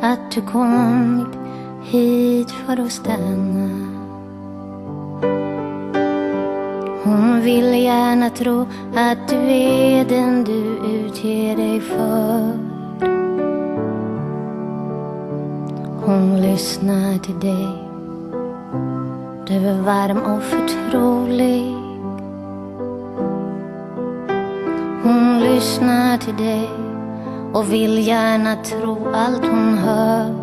att du kommit hit för att stanna. Hon vill gärna tro att du är den du utger dig för. Hon lyssnar till dig. Du är varm och förtrolig. Hon lyssnar till dig och vill gärna tro allt hon hör.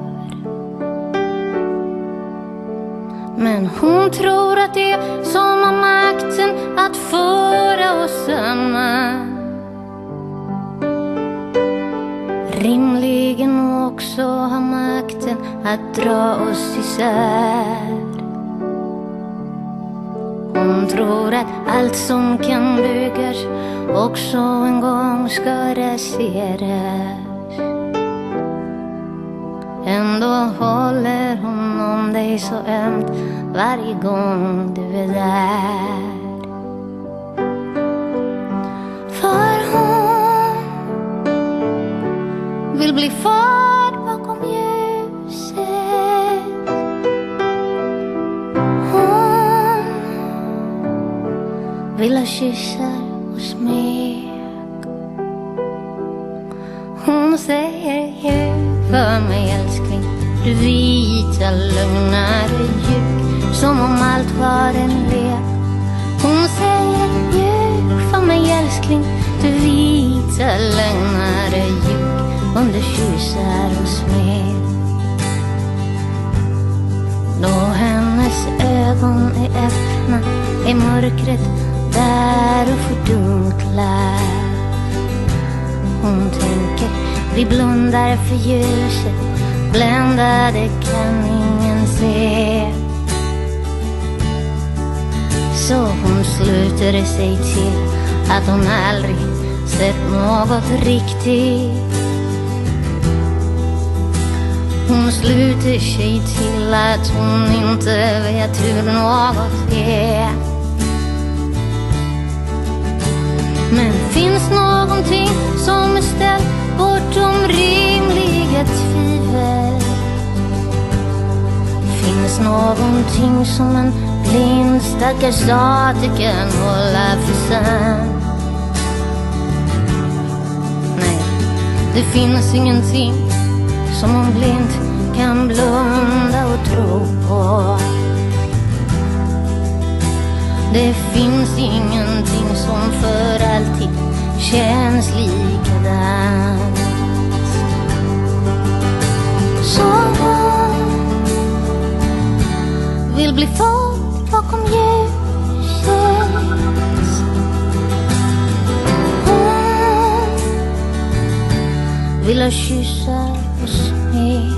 Men hon tror att det är som har makten att föra oss samman. Rimligen också har makten att dra oss isär. Hon tror att allt som kan byggas också en gång ska raseras. Ändå håller hon om dig så ömt varje gång du är där. För hon vill bli förd bakom ljuset. Hon vill ha kyssar och smek. Hon säger ljug för mig älskling. Du vita lugnare ljug, som om allt var en lek. Hon säger ljug för mig älskling. Du vita lugnare ljug, under kyssar och smek. Då hennes ögon är öppna är mörkret där och fördunklar. Hon tänker, vi blundar för ljuset, bländade kan ingen se. Så hon sluter sig till att hon aldrig sett något riktigt. Hon sluter sig till att hon inte vet hur något är. Men finns någonting som är ställt bortom rimliga tvivel? Finns någonting som en blind stackars sate kan hålla för sant? Nej, det finns ingenting som hon blint kan blunda och tro på. Det finns ingenting som för alltid känns likadant. Så hon vill bli förd bakom ljuset. Hon vill ha kyssar och smek.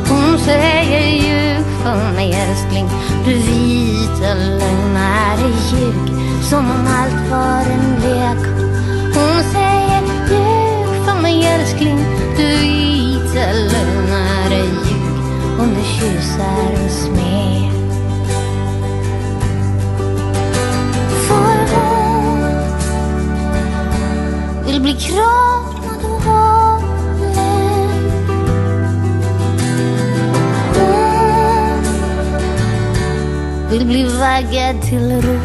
Hon säger ljug för mig älskling. Du vita lögnare ljug, som om allt var en lek. Hon säger ljug för mig älskling. Du vita lögnare ljug, under kyssar och smek. För hon vill bli kramad och hållen. Vill bli vaggad till ro.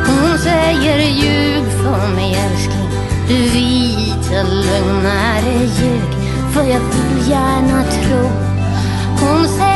Hon säger ljug för mig älskling. Du vita lögnare ljug, för jag vill gärna tro. Hon säger